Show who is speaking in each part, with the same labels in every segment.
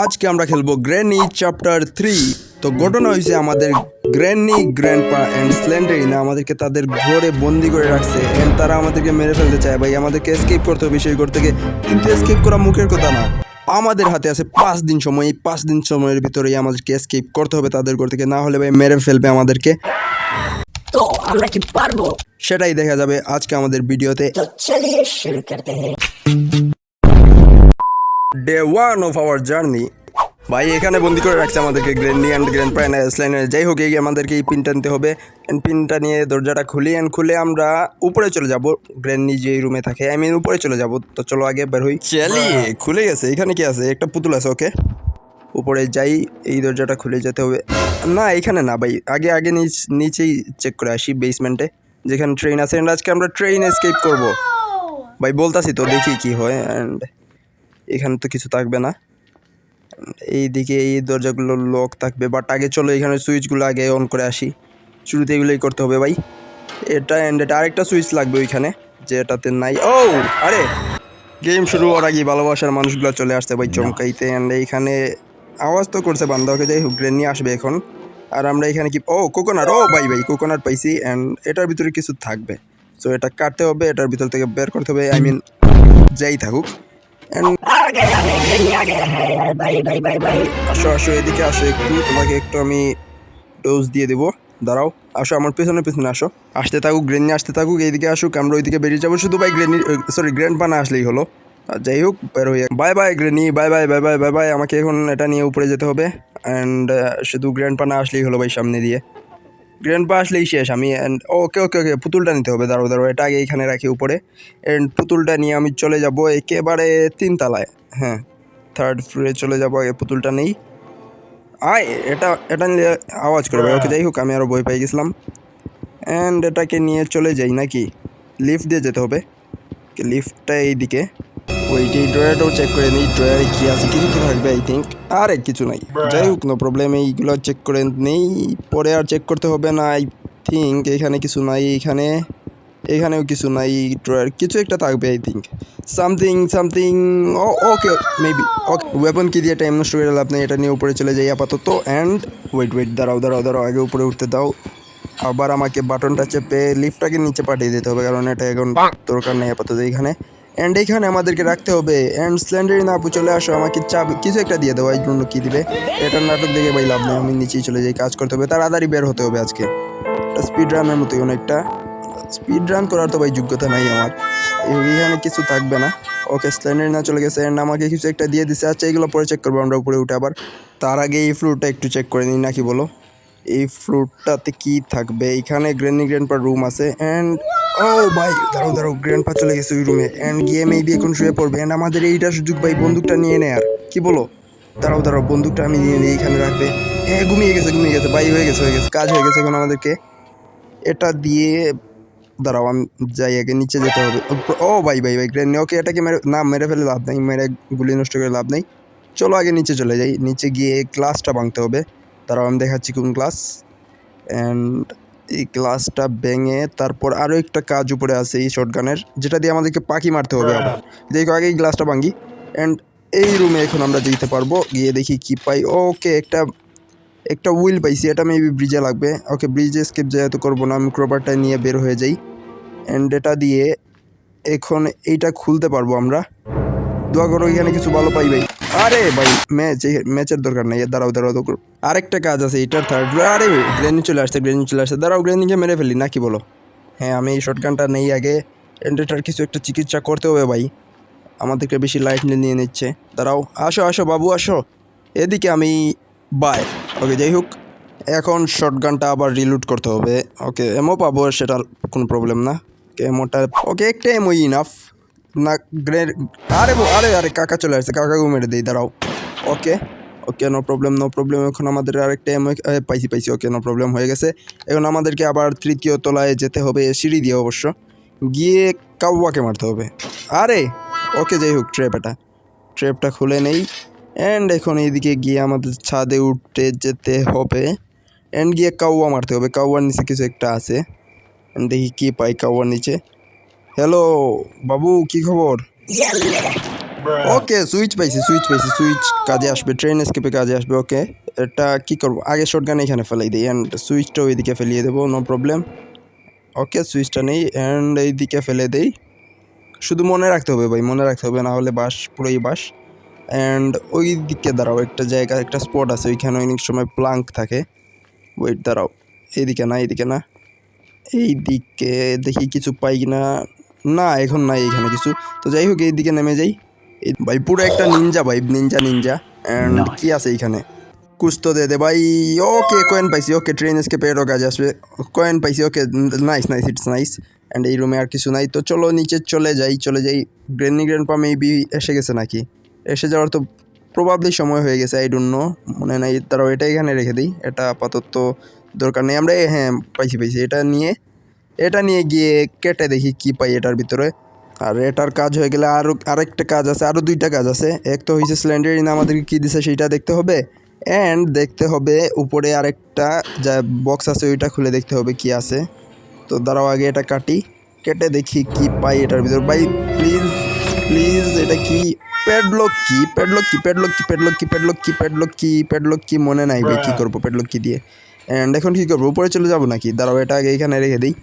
Speaker 1: আজকে আমরা খেলবো গ্র্যানি চ্যাপ্টার 3। তো ঘটনা হয়েছে আমাদের গ্র্যানি, গ্র্যান্ডপা অ্যান্ড স্লেন্ডারিনা আমাদেরকে তাদের ঘরে বন্দি করে রাখছে এন্ড তারা আমাদেরকে মেরে ফেলতে চায়। ভাই আমাদেরকে এসকেপ করতে হবে সেই ঘর থেকে, কিন্তু এসকেপ করা মুখের কথা না, আমাদের হাতে আছে 5 দিন সময়। এই 5 দিন সময়ের ভিতরেই আমাদেরকে এসকেপ করতে হবে তাদের ঘর থেকে, না হলে ভাই মেরে ফেলবে আমাদেরকে।
Speaker 2: তো আমরা কি পারবো?
Speaker 1: সেটাই দেখা যাবে আজকে আমাদের ভিডিওতে।
Speaker 2: तो चलिए शुरू करते हैं।
Speaker 1: Day 1 of our journey. ভাই এখানে বন্দি করে রাখছে আমাদেরকে গ্র্যানি অ্যান্ড গ্র্যান্ডপা অ্যান্ড স্লেন্ডারিনা। যাই হোক, আমাদেরকে এই পিনটা নিতে হবে অ্যান্ড পিনটা নিয়ে দরজাটা খুলে আমরা উপরে চলে যাব। গ্র্যানি যে রুমে থাকে উপরে চলে যাব। তো চলো আগে বের হই। চালিয়ে খুলে গেছে। এখানে কি আছে? একটা পুতুল আছে। ওকে উপরে যাই, এই দরজাটা খুলে যেতে হবে। না এখানে না ভাই, আগে নিচেই চেক করে আসি, বেসমেন্টে যেখানে ট্রেন আছে। অ্যান্ড আজকে আমরা ট্রেন এসকেপ করব ভাই, বলতাছি তো, দেখি কি হয়। অ্যান্ড এখানে তো কিছু থাকবে না, এইদিকে এই দরজাগুলো লক থাকবে। বাট আগে চলো এখানে সুইচগুলো আগে অন করে আসি। শুরুতে এগুলোই করতে হবে ভাই। এটা অ্যান্ড এটা আরেকটা সুইচ লাগবে ওইখানে, যেটাতে নাই। ও আরে, গেম শুরু হওয়ার আগে ভালোবাসার মানুষগুলো চলে আসছে ভাই চমকাইতে। অ্যান্ড এইখানে আওয়াজ তো করছে বান্দাকে। যাই হোক, গ্র্যানি আসবে এখন। আর আমরা এখানে কি, ও কোকোনাট, ও ভাই কোকোনাট পাইছি। অ্যান্ড এটার ভিতরে কিছু থাকবে, সো এটা কাটতে হবে, এটার ভিতর থেকে বের করতে হবে। যাই থাকুক। আসো এদিকে আসো, তোমাকে একটু আমি ডোজ দিয়ে দেবো। দাঁড়াও, আসো আমার পেছনে আসো। আসতে থাকুক, গ্র্যানি আসতে থাকুক, এইদিকে আসুক, আমরা ওইদিকে বেরিয়ে যাবো। শুধু ভাই গ্র্যান্ডপা না আসলেই হলো। যাই হোক, বের হয়ে বাই বাই গ্র্যানি, বাই। আমাকে এখন এটা নিয়ে উপরে যেতে হবে। অ্যান্ড শুধু গ্র্যান্ডপা না আসলেই হলো ভাই সামনে দিয়ে। গ্র্যান্ডপা আসলেই শেষ আমি। অ্যান্ড ওকে পুতুলটা নিতে হবে। দাঁড়াও, এটা আগে এখানে রাখি উপরে। অ্যান্ড পুতুলটা নিয়ে আমি চলে যাব একেবারে 3 তলায়। হ্যাঁ, 3rd ফ্লোরে চলে যাব। আগে পুতুলটা নেই। এটা নিয়ে আওয়াজ করবে। ওকে যাই হোক, আমি আরও ভয় পেয়ে গেছিলাম। অ্যান্ড এটাকে নিয়ে চলে যাই নাকি? লিফট দিয়ে যেতে হবে। লিফটটা এইদিকে। এই ড্রয়ারটাও চেক করে নিই, ড্রয়ারে কী আছে, কিছু তো থাকবে আই থিঙ্ক। আরে কিছু নাই, যাই হোক, নো প্রবলেম। এইগুলো চেক করে নেই, পরে আর চেক করতে হবে না আই থিঙ্ক। এখানে কিছু নাই, এখানেও কিছু নাই। ড্রয়ার কিছু একটা থাকবে I think, something. Okay maybe. Okay, weapon কি দিয়ে টাইম নষ্ট করে লাভ নেই, এটা নিয়ে উপরে চলে যাই আপাতত। অ্যান্ড ওয়েট, দাঁড়াও, আগে উপরে উঠতে দাও। আবার আমাকে বাটনটা চেপে লিফটটাকে নিচে পাঠিয়ে দিতে হবে, কারণ এটা এখন দরকার নেই আপাতত এইখানে। অ্যান্ড এইখানে আমাদেরকে রাখতে হবে। অ্যান্ড স্লেন্ডারিনা আপু চলে আসো, আমাকে কিছু একটা দিয়ে দেবো। এই জন্য কী দিবে? এটার নাটক দেখে ভাই লাভ নেই, আমি নিচেই চলে যাই। কাজ করতে হবে, তাড়াতাড়ি বের হতে হবে আজকে। স্পিড রানের মতোই অনেকটা। স্পিড রান করার তো ভাই যোগ্যতা নাই আমার। এইখানে কিছু থাকবে না। ওকে, স্লেন্ডারিনা চলে গেছে। অ্যান্ড আমাকে কিছু একটা দিয়ে দিচ্ছে। আচ্ছা, এগুলো পরে চেক করবো আমরা উপরে উঠে আবার। তার আগে এই ফ্লোরটা একটু চেক করে নিই নাকি বলো? এই ফ্লোরটাতে কি থাকবে? এখানে গ্র্যান্ডপার রুম আছে। অ্যান্ড ও ভাই, দাঁড়াও, গ্র্যান্ডপা চলে গেছে ওই রুমে। অ্যান্ড গিয়ে মেবি এখন শুয়ে পড়বে। অ্যান্ড আমাদের এইটা সুযোগ ভাই, বন্দুকটা নিয়ে নেয়। আর কি বলো? দাঁড়াও, বন্দুকটা আমি নিয়ে নিই, এইখানে রাখবে। হ্যাঁ, ঘুমিয়ে গেছে ভাই, হয়ে গেছে, কাজ হয়ে গেছে। এখন আমাদেরকে এটা দিয়ে, দাঁড়াও আমি যাই, আগে নিচে যেতে হবে। ও ভাই গ্র্যান্ডি। ওকে, এটাকে মেরে ফেলে লাভ নেই, মেরে গুলি নষ্ট করে লাভ নেই। চলো আগে নিচে চলে যাই, নিচে গিয়ে গ্লাসটা ভাঙতে হবে। দাঁড়াও আমি দেখাচ্ছি কোন গ্লাস। অ্যান্ড এই গ্লাসটা ভেঙে তারপর আরও একটা কাজ উপরে আছে এই শটগানের, যেটা দিয়ে আমাদেরকে পাখি মারতে হবে আবার। দেখো আগে এই গ্লাসটা ভাঙি। অ্যান্ড এই রুমে এখন আমরা যেতে পারবো। গিয়ে দেখি কি পাই। ওকে, একটা হুইল পাইছি, এটা মেবি ব্রিজে লাগবে। ওকে, ব্রিজে স্কিপ যেহেতু করবো না, আমি ক্রোবারটা নিয়ে বের হয়ে যাই। অ্যান্ড এটা দিয়ে এখন এইটা খুলতে পারবো আমরা। দোয়া করো এখানে কিছু ভালো পাই ভাই। আরে ভাই, ম্যাচের দরকার নেই। দাঁড়াও, আরেকটা কাজ আছে এটার 3rd। আরে গ্র্যানি চলে আসছে। দাঁড়াও, গ্র্যানিকে মেরে ফেলি নাকি বলো? হ্যাঁ, আমি এই শটগানটা নেই আগে। অ্যান্ড এটার কিছু একটা চিকিৎসা করতে হবে ভাই, আমাদেরকে বেশি লাইট নিয়ে নিচ্ছে। দাঁড়াও, আসো বাবু, আসো এদিকে। আমি বাই। ওকে, যাই হোক, এখন শটগানটা আবার রিলুট করতে হবে। ওকে, এমও পাবো, সেটার কোনো প্রবলেম না। এমোটা ওকে, একটা এমো ইনাফ না। আরে কাকা চলে আসছে, কাকাকে মেরে দিই। দাঁড়াও, ওকে, নো প্রবলেম। এখন আমাদের আরেকটা এমো পাইছি। ওকে, নো প্রবলেম, হয়ে গেছে। এখন আমাদেরকে আবার 3য় তলায় যেতে হবে, সিঁড়ি দিয়ে অবশ্য। গিয়ে কাউয়াকে মারতে হবে। আরে ওকে, যাই হোক, ট্র্যাপটা খুলে নেই। অ্যান্ড এখন এইদিকে গিয়ে আমাদের ছাদে উঠতে যেতে হবে। অ্যান্ড গিয়ে কাউয়া মারতে হবে। কাউয়ার নিচে কিছু একটা আছে, দেখি কি পাই কাউয়ার নিচে। হ্যালো বাবু, কি খবর? ওকে সুইচ পাইছি সুইচ কাজে আসবে, ট্রেন এসকেপে কাজে আসবে। ওকে এটা কি করবো, আগে শটগান এখানে ফেলাই দিই অ্যান্ড সুইচটা ওইদিকে ফেলিয়ে দেবো, নো প্রবলেম। ওকে সুইচটা নেই অ্যান্ড এইদিকে ফেলে দেই। শুধু মনে রাখতে হবে ভাই, মনে রাখতে হবে, না হলে বাস পুরোই বাস। অ্যান্ড ওই দিকে দাঁড়াও, একটা জায়গা একটা স্পট আছে ওইখানে অনেক সময় প্লাঙ্ক থাকে। ওয়েট দাঁড়াও, এইদিকে না এইদিকে দেখি কিছু পাই না, না এখন নাই এখানে কিছু। তো যাই হোক এইদিকে নেমে যাই। ভাই পুরো একটা নিনজা ভাই, নিনজা। অ্যান্ড কি আছে এইখানে, কুস্তো দে ভাই। ওকে কয়েন পাইছি, ওকে ট্রেন এসকেপে এরও কাজে আসবে, কয়েন পাইছি। Okay nice it's nice. And এই রুমে আর কিছু নাই, তো চলো নিচে চলে যাই। গ্র্যান্ডপা মেবি এসে গেছে নাকি, এসে যাওয়ার তো প্রবাবলি সময় হয়ে গেছে, আই ডোন্ট নো, মনে নাই। তারাও এটা এখানে রেখে দিই, এটা আপাতত দরকার নেই। আমরা হ্যাঁ পাইছি এটা নিয়ে গিয়ে কেটে দেখি কি পাই এটার ভিতরে। আর এটার কাজ হয়ে গেলে আরেকটা কাজ আছে, আরও দুইটা কাজ আছে। এক তো হয়েছে স্ল্যান্ডারিন আমাদেরকে কী দিছে সেইটা দেখতে হবে, অ্যান্ড দেখতে হবে উপরে আরেকটা যা বক্স আছে ওইটা খুলে দেখতে হবে কি আছে। তো দাঁড়াও আগে এটা কেটে দেখি কি পাই এটার ভিতর। ভাই প্লিজ এটা কি, প্যাডলক কি মনে নাই ভাই, কী করবো প্যাডলক কি দিয়ে। অ্যান্ড এখন কী করবো, উপরে চলে যাবো নাকি? দাঁড়াও এটা আগে এখানে রেখে দিই,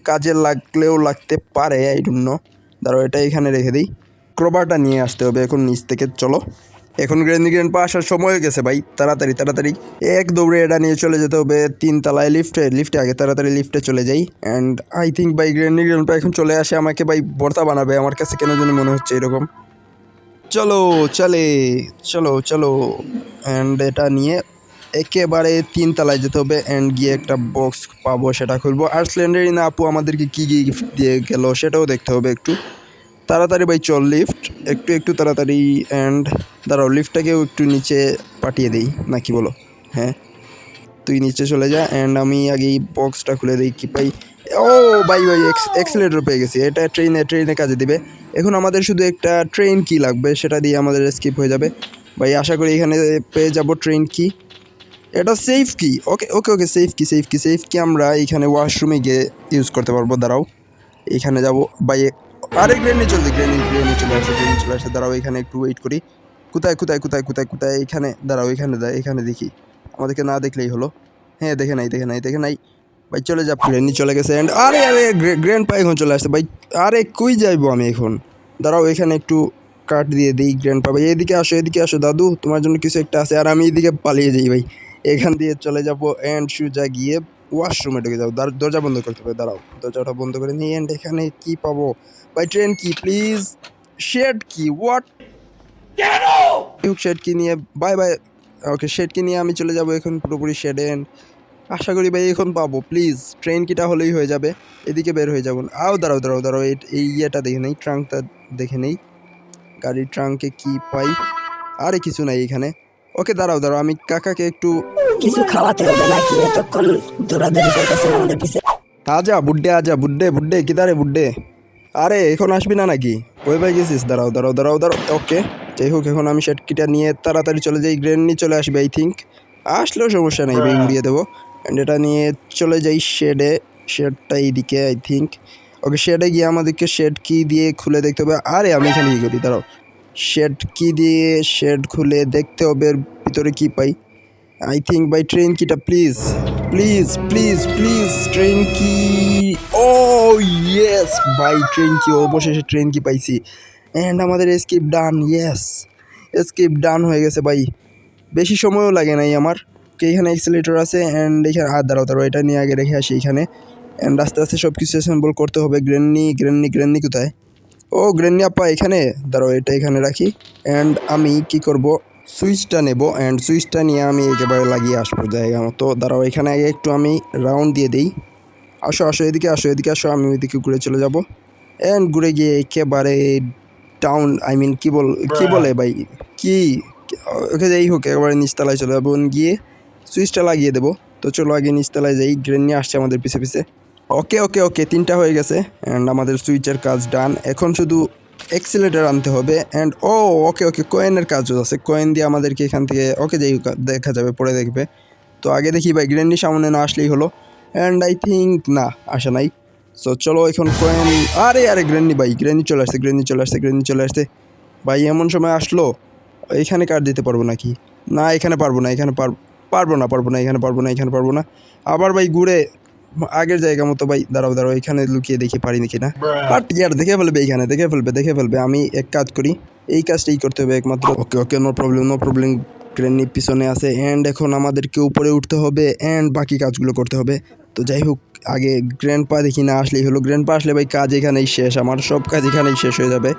Speaker 1: কাজে লাগলেও লাগতে পারে, আই ডোন্ট নো। দাঁড়াও এটা এখানে রেখে দিই। ক্রোবারটা নিয়ে আসতে হবে এখন নিচ থেকে, চলো। এখন গ্র্যান্ডপা আসার সময় হয়ে গেছে ভাই, তাড়াতাড়ি এক দৌড়ে এটা নিয়ে চলে যেতে হবে 3 তলায় লিফটে আগে তাড়াতাড়ি লিফটে চলে যাই। অ্যান্ড আই থিঙ্ক ভাই গ্র্যান্ডপা এখন চলে আসে, আমাকে ভাই ভর্তা বানাবে, আমার কাছে কেন জানি মনে হচ্ছে এরকম। চলো। অ্যান্ড এটা নিয়ে একেবারে 3 তলায় যেতে হবে, অ্যান্ড গিয়ে একটা বক্স পাবো, সেটা খুলবো। আর স্ল্যান্ডারিন আপু আমাদেরকে কী গিফট দিয়ে গেল সেটাও দেখতে হবে একটু। তাড়াতাড়ি ভাই চল, লিফট একটু তাড়াতাড়ি। অ্যান্ড দাঁড়াও লিফটটাকেও একটু নিচে পাঠিয়ে দিই, না কি বলো? হ্যাঁ তুই নিচে চলে যা, অ্যান্ড আমি আগেই বক্সটা খুলে দিই কি পাই। ও ভাই এক্সেলেটর পেয়ে গেছি, এটা ট্রেনে কাজে দিবে। এখন আমাদের শুধু একটা ট্রেন কি লাগবে, সেটা দিয়ে আমাদের স্কিপ হয়ে যাবে ভাই। আশা করি এখানে পেয়ে যাব ট্রেন কি, এটা সেফ কি। ওকে সেফ কি আমরা এইখানে ওয়াশরুমে গিয়ে ইউজ করতে পারবো। দাঁড়াও এইখানে যাবো ভাই, আরে গ্রেনি চলে আসে। দাঁড়াও এখানে একটু ওয়েট করি। কোথায় এখানে দাঁড়াও, এখানে দেখি, আমাদেরকে না দেখলেই হলো। হ্যাঁ দেখে নাই ভাই, চলে যা। গ্রেনি চলে গেছে, অ্যান্ড আরে গ্র্যান্ডপা এখন চলে আসছে ভাই। আরে কই যাইবো আমি এখন, দাঁড়াও এখানে একটু কাট দিয়ে দিই। গ্র্যান্ডপা ভাই এদিকে আসো দাদু, তোমার জন্য কিছু একটা আছে। আর আমি এদিকে পালিয়ে যাই ভাই, এখান দিয়ে চলে যাবো অ্যান্ড সোজা গিয়ে ওয়াশরুমে ঢুকে যাবো। দরজা বন্ধ করতে হবে, দাঁড়াও দরজাটা বন্ধ করে নিই। অ্যান্ড এখানে কি পাবো ভাই, ট্রেন কি প্লিজ, শেড কি, হোয়াট শেড কি নিয়ে বাই। ওকে শেড কি নিয়ে আমি চলে যাবো এখন পুরোপুরি শেডে। অ্যান্ড আশা করি ভাই এখন পাবো, প্লিজ ট্রেন কিটা হলেই হয়ে যাবে, এদিকে বের হয়ে যাবো। দাঁড়াও এই ইয়েটা দেখে নেই, ট্রাঙ্কটা দেখে নেই, গাড়ির ট্রাঙ্কে কি পাই। আরে কিছু নাই এখানে। ওকে দাঁড়াও আমি কাকাকে একটু
Speaker 2: কিছু খাওয়াতে হবে নাকি, এতক্ষণ দৌড়াদৌড়ি করতেছেন আমাদের পিছে।
Speaker 1: আজা বুড্ডে কিদারে বুড্ডে, আরে এখন আসবি না নাকি, ওই ভাই গেছিস? দাঁড়াও। ওকে যাই হোক এখন আমি শেডকিটা নিয়ে তাড়াতাড়ি চলে যাই, গ্রেনি চলে আসবে আই থিঙ্ক, আসলেও সমস্যা নেই ভাই, উড়িয়ে দেবো। অ্যান্ড এটা নিয়ে চলে যাই শেডটা এইদিকে আই থিঙ্ক। ওকে শেডে গিয়ে আমাদেরকে শেড কি দিয়ে খুলে দেখতে হবে। আরে আমি এখানে কী করি, দাঁড়াও শেড কি দিয়ে শেড খুলে দেখতে হবে এর ভিতরে কি পাই। আই থিঙ্ক বাই ট্রেন কিটা প্লিজ ট্রেন কি। ও ইয়েস বাই ট্রেন কি, অবশেষে ট্রেন কি পাইছি। অ্যান্ড আমাদের স্কিপ ডান হয়ে গেছে ভাই, বেশি সময়ও লাগে নাই আমার। এইখানে এক্সেলেটর আছে, অ্যান্ড এখানে দাঁড়াও এটা নিয়ে আগে রেখে আসি এখানে। অ্যান্ড আস্তে সব কিছু অ্যাসেম্বল করতে হবে। গ্রেনি কোথায়? ও গ্রেনি আপা এখানে, দাঁড়াও এটা এখানে রাখি। অ্যান্ড আমি কি করব, সুইচটা নেব, অ্যান্ড সুইচটা নিয়ে আমি একেবারে লাগিয়ে আসবো জায়গা মতো। দাঁড়াও এখানে আগে একটু আমি রাউন্ড দিয়ে দিই। আসো এদিকে আসো, আমি ওইদিকে ঘুরে চলে যাব। অ্যান্ড ঘুরে গিয়ে একেবারে ডাউন, কি বলে ভাই কি, ওকে যাই হোক একেবারে নিচতলায় চলে যাবো, গিয়ে সুইচটা লাগিয়ে দেবো। তো চলো আগে নিচতলায় যাই, গ্রেনি আসছে আমাদের পিছে। ওকে 3টা হয়ে গেছে, অ্যান্ড আমাদের সুইচের কাজ ডান। এখন শুধু এক্সিলেটর আনতে হবে। অ্যান্ড ওকে কয়েনের কাজও আছে, কয়েন দিয়ে আমাদেরকে এখান থেকে, ওকে যাই হোক দেখা যাবে, পরে দেখবে। তো আগে দেখি ভাই গ্রেনি সামনে না আসলেই হলো। অ্যান্ড আই থিঙ্ক না আসে নাই। সো চলো এখন কয়েন, আরে গ্রেনি চলে আসছে। ভাই এমন সময় আসলো, এখানে কাট দিতে পারবো নাকি? না এখানে পারবো না, এখানে পারবো না এখানে পারবো না। আবার ভাই ঘুরে আগের জায়গা মতো ভাই দাঁড়াও এখানে লুকিয়ে দেখি পারি নাকি না। বাট ইয়ার দেখে ফেলবে, এখানে দেখে ফেলবে। আমি এক কাজ করি, এই কাজটাই করতে হবে একমাত্র। Okay no problem. গ্রেনি পিছনে আছে অ্যান্ড এখন আমাদেরকে উপরে উঠতে হবে অ্যান্ড বাকি কাজগুলো করতে হবে। তো যাই হোক, আগে গ্র্যান্ডপা দেখি না আসলেই হলো। গ্র্যান্ডপা আসলে ভাই কাজ এখানেই শেষ, আমার সব কাজ এখানেই শেষ হয়ে যাবে।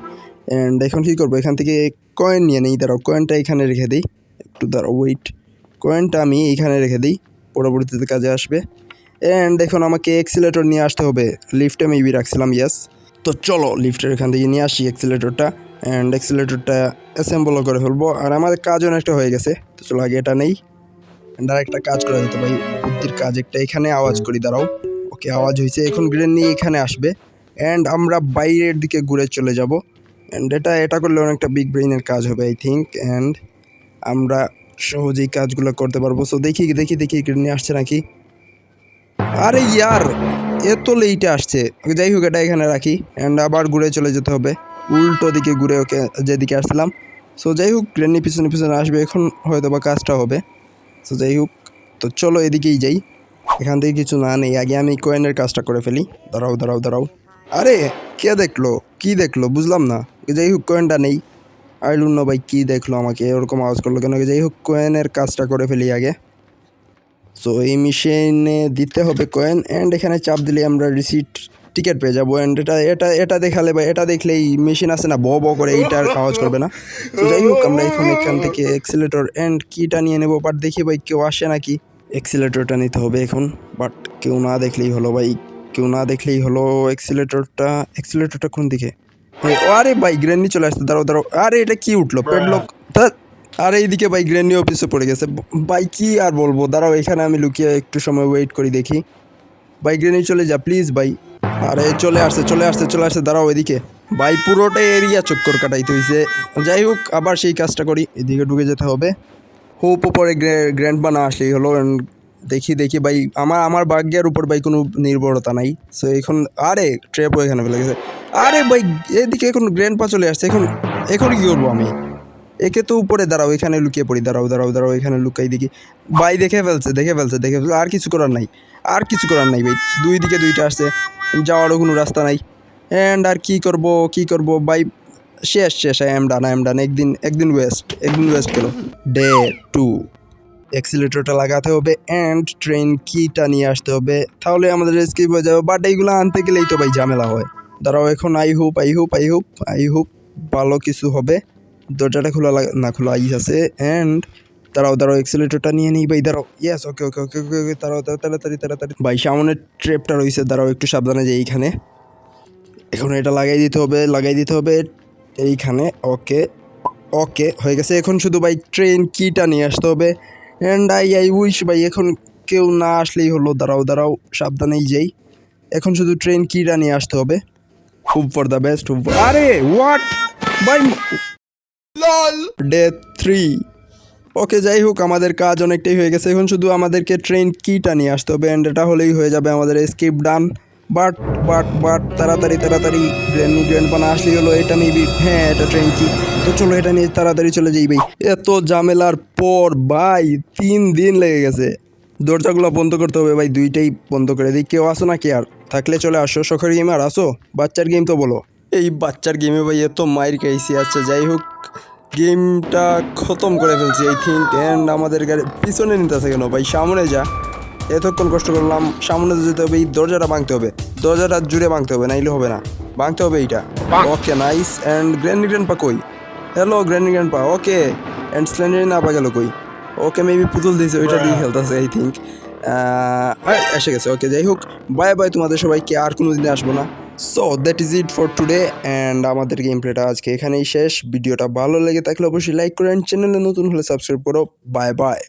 Speaker 1: অ্যান্ড এখন কী করবো, এখান থেকে কয়েন নিয়ে নেই। দাঁড়াও, কয়েনটা এখানে রেখে দিই, একটু দাঁড়াও ওয়েট। কয়েনটা আমি এইখানে রেখে দিই, পরবর্তীতে কাজে আসবে। অ্যান্ড এখন আমাকে এক্সিলেটর নিয়ে আসতে হবে। লিফটে মেবি রাখছিলাম, ইয়েস। তো চলো লিফটের এখান থেকে নিয়ে আসি এক্সিলেটরটা, অ্যান্ড এক্সিলেটরটা অ্যাসেম্বলও করে ফেলবো। আর আমাদের কাজ অনেকটা হয়ে গেছে, তো চলো আগে এটা নেই। অ্যান্ড আর একটা কাজ করে দিতে ভাই, বুদ্ধির কাজ একটা, এখানে আওয়াজ করি, দাঁড়াও। ওকে, আওয়াজ হয়েছে। এখন গ্রেন নিয়ে এখানে আসবে অ্যান্ড আমরা বাইরের দিকে ঘুরে চলে যাব। অ্যান্ড এটা করলে অনেকটা বিগ ব্রেইনের কাজ হবে আই থিঙ্ক। অ্যান্ড আমরা সহজেই কাজগুলো করতে পারবো। সো দেখি গ্রেন নিয়ে আসছে নাকি। আরে ইয়ার, এত লেটে আসছে। যাই হোক, এটা এখানে রাখি অ্যান্ড আবার ঘুরে চলে যেতে হবে উল্টো দিকে ঘুরে, ওকে যেদিকে আসছিলাম। সো যাই হোক, গ্রেনি পিছনে আসবে, এখন হয়তো বা কাজটা হবে। সো যাই হোক, তো চলো এদিকেই যাই। এখান থেকে কিছু না নেই, আগে আমি কয়েনের কাজটা করে ফেলি। দাঁড়াও। আরে কে দেখলো, কি দেখলো বুঝলাম না। যাই হোক, কয়েনটা নেই। আইলুন ভাই কী দেখলো, আমাকে এরকম আওয়াজ করলো কেন? যাই হোক, কয়েনের কাজটা করে ফেলি আগে। সো এই মেশিনে দিতে হবে কয়েন অ্যান্ড এখানে চাপ দিলে আমরা রিসিট টিকিট পেয়ে যাবো। অ্যান্ড এটা দেখালে বা এটা দেখলেই মেশিন আছে না, ব করে এইটার আওয়াজ করবে না। তো যাই হোক, আমরা এখান থেকে এক্সিলেটর অ্যান্ড কিটা নিয়ে নেবো। বাট দেখি ভাই কেউ আসে নাকি। এক্সিলেটরটা নিতে হবে এখন, বাট কেউ না দেখলেই হলো ভাই, এক্সিলেটরটা কোন দিকে? আরে ভাই গ্র্যান্ডি চলে আসছে, দাঁড়াও। আরে এটা কি উঠলো, পেডলক। আর এইদিকে ভাই গ্র্যান্ডি অফিসে পড়ে গেছে। ভাই কি আর বলবো, দাঁড়াও এখানে আমি লুকিয়ে একটু সময় ওয়েট করি, দেখি। ভাই গ্র্যান্ডি চলে যা প্লিজ ভাই। আরে চলে আসছে, দাঁড়াও এদিকে। ভাই পুরোটাই এরিয়া চক্কর কাটাইতে হয়েছে। যাই হোক, আবার সেই কাজটা করি, এদিকে ঢুকে যেতে হবে। হোপ পরে গ্র্যান্ডপা না আসলেই হলো। দেখি ভাই, আমার ভাগ্যের উপর ভাই কোনো নির্ভরতা নাই। সো এখন আরে ট্র্যাপও এখানে ফেলে গেছে। আরে ভাই এদিকে এখন গ্র্যান্ডপা চলে আসছে, এখন কী করবো আমি? একে তো উপরে, দাঁড়াও এখানে লুকিয়ে পড়ি, দাঁড়াও এখানে লুকাই দেখি। ভাই দেখে ফেলছে। আর কিছু করার নাই ভাই, দুই দিকে দুইটা আসছে, যাওয়ারও কোনো রাস্তা নাই। অ্যান্ড আর কি করব ভাই, শেষ। I am done. একদিন ওয়েস্ট গেল। ডে 2। এক্সিলেটরটা লাগাতে হবে অ্যান্ড ট্রেন কিটা নিয়ে আসতে হবে, তাহলে আমাদের এসকেপ হয়ে যাবে। বাট এইগুলো আনতে গেলেই তো ভাই ঝামেলা হয়। দাঁড়াও এখন আই হোপ ভালো কিছু হবে। দরজাটা খোলা আছে। অ্যান্ড দাঁড়াও এক্সিলেটরটা নিয়ে নিই ভাই, দাঁড়াও। ইয়েস, ওকে। তাড়াতাড়ি ভাই, সামনে ট্রেপটা রয়েছে, দাঁড়াও একটু সাবধানে যাই। এইখানে এখন এটা লাগাই দিতে হবে এইখানে। ওকে হয়ে গেছে। এখন শুধু ভাই ট্রেন কিটা নিয়ে আসতে হবে। অ্যান্ড আই উইশ ভাই এখন কেউ না আসলেই হলো। দাঁড়াও সাবধানেই যাই। এখন শুধু ট্রেন কিটা নিয়ে আসতে হবে। Hope for the best. আরে হোয়াট ভাই, ডে 3। ওকে, যাই হোক, আমাদের কাজ অনেকটাই হয়ে গেছে। এখন শুধু আমাদেরকে ট্রেন কিটা নিয়ে আসতে হবে অ্যান্ড এটা হলেই হয়ে যাবে আমাদের এসকেপ ডান। বাট তাড়াতাড়ি গ্র্যান্ডপা না আসলেই হলো। এটা মেবি, হ্যাঁ এটা ট্রেন কি। তো চলো এটা নিয়ে তাড়াতাড়ি চলে যাই ভাই। এত ঝামেলার পর ভাই 3 দিন লেগে গেছে। দরজাগুলো বন্ধ করতে হবে ভাই, দুইটাই বন্ধ করে দিই। কেউ আসো নাকি? আর থাকলে চলে আসো। শখের গেমার আসো, বাচ্চার গেম তো বলো। এই বাচ্চার গেমে ভাই এত মাইর খাইছি। আচ্ছা যাই হোক, গেমটা খতম করে ফেলছি আই থিঙ্ক। অ্যান্ড আমাদের গাড়ি পিছনে নিতেছে কেন ভাই? সামনে যা, এতক্ষণ কষ্ট করলাম, সামনে যেতে হবে। এই দরজাটা ভাঙতে হবে, দরজাটা জুড়ে ভাঙতে হবে, নাইলে হবে না, ভাঙতে হবে এইটা। Okay nice. অ্যান্ড গ্র্যান্ডপা কই? Hello grandpa. ওকে, অ্যান্ড স্ল্যান্ডারি না পা গেল কই? ওকে মেবি পুতুল দিয়েছে, ওইটা দিয়ে খেলতেছে আই থিঙ্ক। এসে গেছে। ওকে যাই হোক, বাই তোমাদের সবাইকে, আর কোনো দিনে আসবো না। So that is it for today. And আমাদের গেম প্লেটা আজকে এখানেই শেষ। ভিডিওটা ভালো লেগে থাকলে অবশ্যই লাইক করো অ্যান্ড চ্যানেলে নতুন হলে সাবস্ক্রাইব করো। বাই।